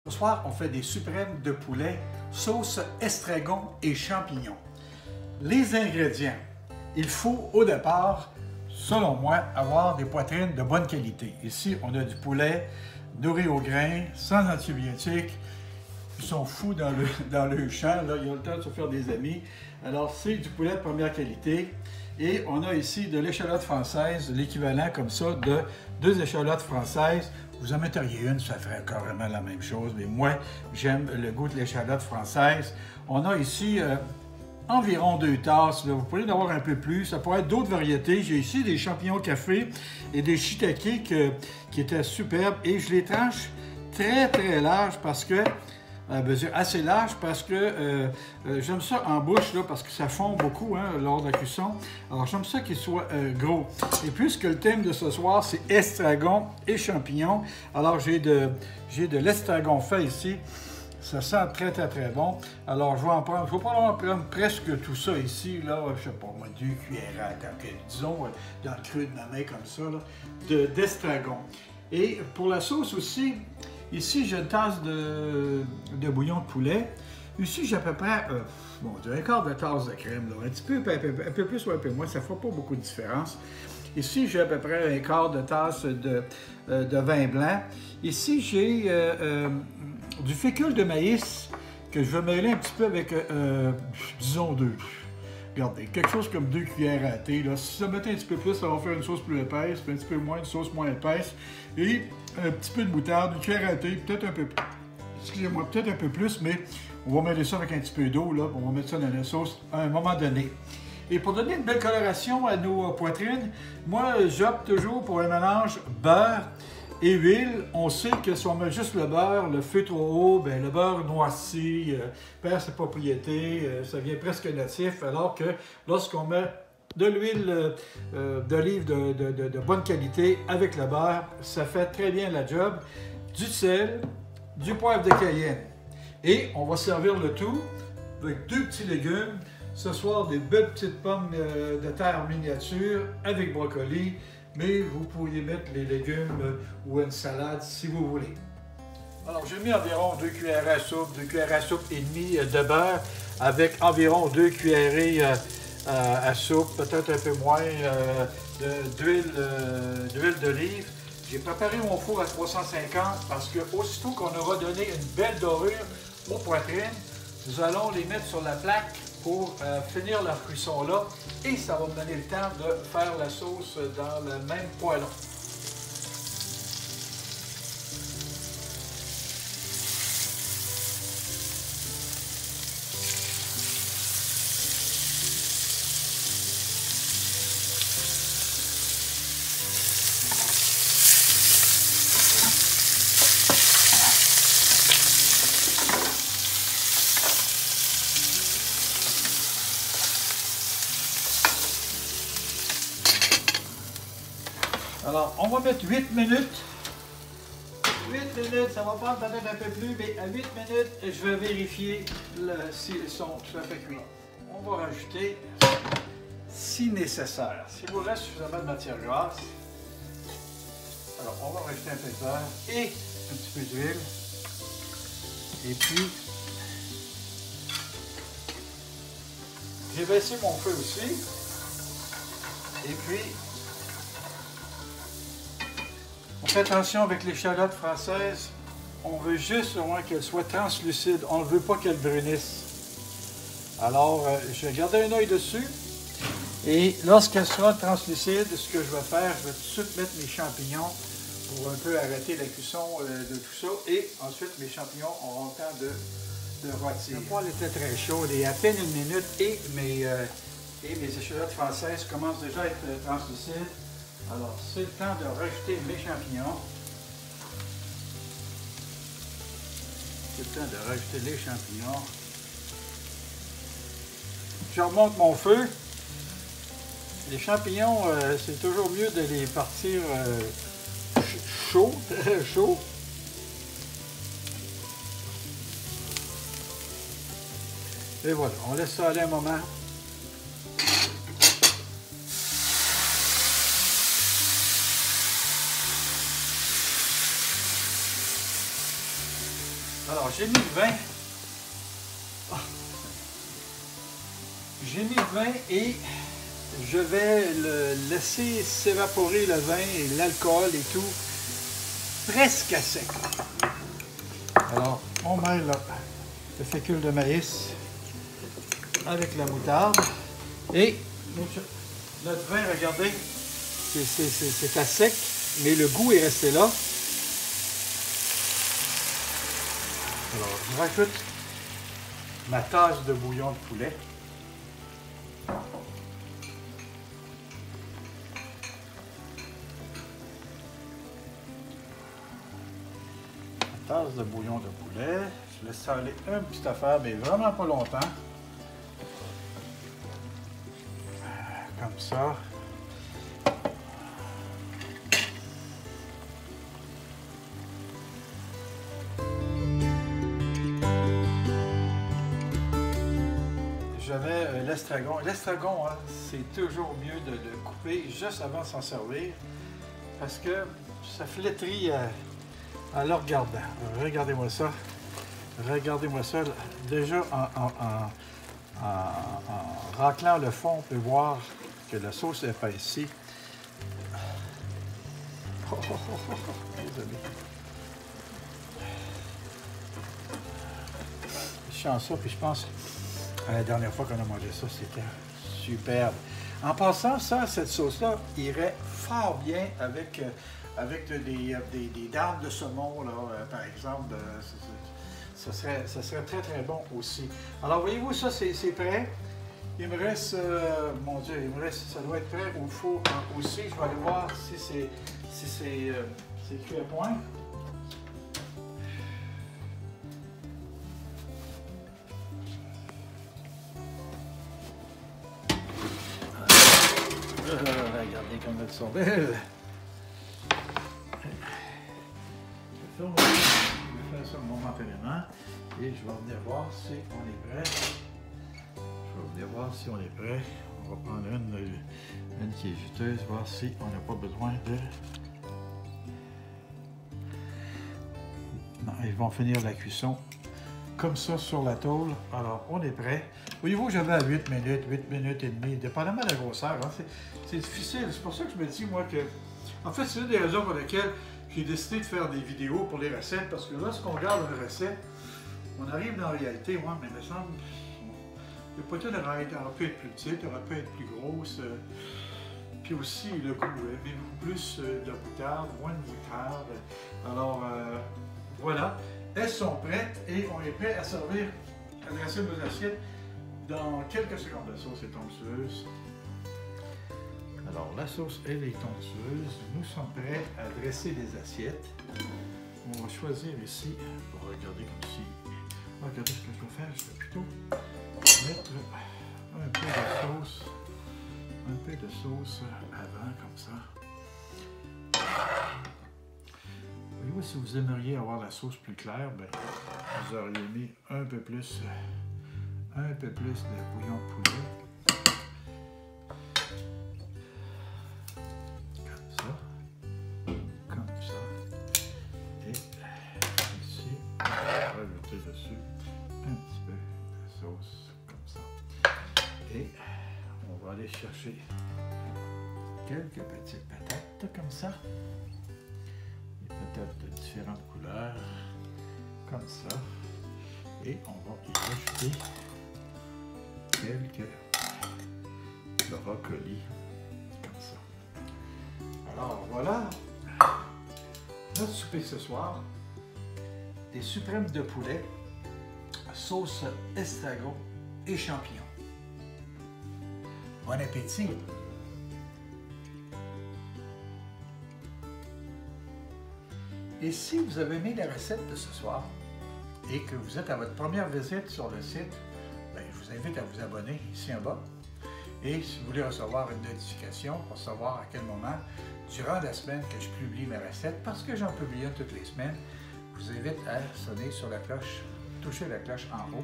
Ce soir, on fait des suprêmes de poulet, sauce estragon et champignons. Les ingrédients. Il faut au départ, selon moi, avoir des poitrines de bonne qualité. Ici, on a du poulet nourri au grain, sans antibiotiques. Ils sont fous dans le champ, là. Ils ont le temps de se faire des amis. Alors, c'est du poulet de première qualité. Et on a ici de l'échalote française, l'équivalent comme ça de 2 échalotes françaises. Vous en metteriez une, ça ferait carrément la même chose. Mais moi, j'aime le goût de l'échalote française. On a ici environ 2 tasses. Là. Vous pouvez en avoir un peu plus. Ça pourrait être d'autres variétés. J'ai ici des champignons café et des shiitake qui étaient superbes. Et je les tranche très large parce que assez large parce que j'aime ça en bouche là, parce que ça fond beaucoup lors de la cuisson. Alors j'aime ça qu'il soit gros. Et puisque le thème de ce soir c'est estragon et champignons, alors j'ai de l'estragon fait ici. Ça sent très bon. Alors je vais en prendre, prendre presque tout ça ici, là, je sais pas moi, 2 cuillères disons dans le creux de ma main comme ça, d'estragon. Et pour la sauce aussi, ici, j'ai une tasse de bouillon de poulet. Ici, j'ai à peu près, bon, un quart de tasse de crème, là. Un peu plus ou un peu moins, ça ne fera pas beaucoup de différence. Ici, j'ai à peu près un quart de tasse de vin blanc. Ici, j'ai du fécule de maïs que je vais mêler un petit peu avec, disons, regardez, quelque chose comme 2 cuillères à thé. Là. Si ça mettait un petit peu plus, ça va faire une sauce plus épaisse, puis un petit peu moins, une sauce moins épaisse. Et un petit peu de moutarde, une cuillère à thé, peut-être un peu plus. Excusez-moi, peut-être un peu plus, mais on va mêler ça avec un petit peu d'eau, là. On va mettre ça dans la sauce à un moment donné. Et pour donner une belle coloration à nos poitrines, moi, j'opte toujours pour un mélange beurre et huile. On sait que si on met juste le beurre, le feu trop haut, bien, le beurre noirci, perd ses propriétés, ça devient presque natif, alors que lorsqu'on met de l'huile d'olive de bonne qualité avec le beurre, ça fait très bien la job. Du sel, du poivre de Cayenne. Et on va servir le tout avec 2 petits légumes. Ce soir, des belles petites pommes de terre miniature avec brocoli. Mais vous pourriez mettre les légumes ou une salade si vous voulez. Alors, j'ai mis environ 2 cuillères à soupe, 2 cuillères à soupe et demie de beurre avec environ 2 cuillerées à soupe, peut-être un peu moins d'huile d'olive. J'ai préparé mon four à 350 parce que aussitôt qu'on aura donné une belle dorure aux poitrines, nous allons les mettre sur la plaque pour finir leur cuisson là et ça va me donner le temps de faire la sauce dans le même poêlon. Alors, on va mettre 8 minutes. 8 minutes, ça va prendre peut-être un peu plus, mais à 8 minutes, je vais vérifier s'ils sont tout à fait cuits. On va rajouter, si nécessaire, s'il vous reste suffisamment de matière grasse, alors on va rajouter un peu de beurre et un petit peu d'huile. Et puis, j'ai baissé mon feu aussi. Et puis, on fait attention avec l'échalote française, on veut juste au moins qu'elle soit translucide, on ne veut pas qu'elle brunisse. Alors, je vais garder un œil dessus et lorsqu'elle sera translucide, ce que je vais faire, je vais tout de suite mettre mes champignons pour un peu arrêter la cuisson de tout ça et ensuite mes champignons auront le temps de rôtir. Le poêle était très chaud et à peine 1 minute et mes échalotes françaises commencent déjà à être translucides. Alors, c'est le temps de rajouter mes champignons. C'est le temps de rajouter les champignons. Je remonte mon feu. Les champignons, c'est toujours mieux de les partir chauds, très chauds. Et voilà, on laisse ça aller un moment. Alors, j'ai mis le vin. J'ai mis le vin et je vais le laisser s'évaporer, le vin et l'alcool et tout, presque à sec. Alors, on mêle le fécule de maïs avec la moutarde et notre vin, regardez, c'est à sec, mais le goût est resté là. Alors, je rajoute ma tasse de bouillon de poulet. Tasse de bouillon de poulet. Je laisse ça aller un petit affaire, mais vraiment pas longtemps. Comme ça. Je mets l'estragon. L'estragon, hein, c'est toujours mieux de le couper juste avant de s'en servir parce que ça flétrit en le regardant. Regardez-moi ça. Regardez-moi ça. Déjà, en raclant le fond, on peut voir que la sauce est épaissie. Désolé. Je sens ça, puis je pense la dernière fois qu'on a mangé ça, c'était superbe. En passant, cette sauce-là irait fort bien avec des dardes de saumon, là, par exemple. Ça serait très, très bon aussi. Alors, voyez-vous, ça, c'est prêt. Il me reste, mon Dieu, il me reste, ça doit être prêt au four aussi. Je vais aller voir si c'est cuit à point. Regardez comme elles sont belles. Je vais faire ça momentanément et je vais venir voir si on est prêt. On va prendre une qui est juteuse, voir si on n'a pas besoin de... Non, ils vont finir la cuisson comme ça sur la tôle. Alors, on est prêt. Voyez-vous, j'avais à 8 minutes et demie, dépendamment de la grosseur. Hein, c'est difficile. C'est pour ça que je me dis, moi, que... En fait, c'est une des raisons pour lesquelles j'ai décidé de faire des vidéos pour les recettes, parce que lorsqu'on regarde une recette, on arrive dans la réalité, moi, mais il me semble... Le poteau aurait pu être plus petite, aurait pu être plus grosse. Puis aussi, le goût, aimez-vous plus de moutarde, moins de moutarde. Alors, voilà. Elles sont prêtes et on est prêt à servir, à dresser nos assiettes dans quelques secondes. La sauce est onctueuse. Alors, la sauce, elle est onctueuse. Nous sommes prêts à dresser les assiettes. On va choisir ici, pour regarder comme si... Regardez ce que je vais faire. Je vais plutôt mettre un peu de sauce avant, comme ça. Voyez-vous, si vous aimeriez avoir la sauce plus claire, ben, vous auriez mis un peu plus de bouillon de poulet. Comme ça. Et ici, on va rajouter dessus un petit peu de sauce, comme ça. Et on va aller chercher quelques petites patates, comme ça. Patates de différentes couleurs, comme ça, et on va y rajouter quelques brocolis, comme ça. Alors voilà, notre souper ce soir, des suprêmes de poulet, sauce estragon et champignons. Bon appétit! Et si vous avez aimé la recette de ce soir et que vous êtes à votre première visite sur le site, bien, je vous invite à vous abonner ici en bas. Et si vous voulez recevoir une notification pour savoir à quel moment, durant la semaine, que je publie mes recettes, parce que j'en publie une toutes les semaines, je vous invite à sonner sur la cloche, toucher la cloche en haut.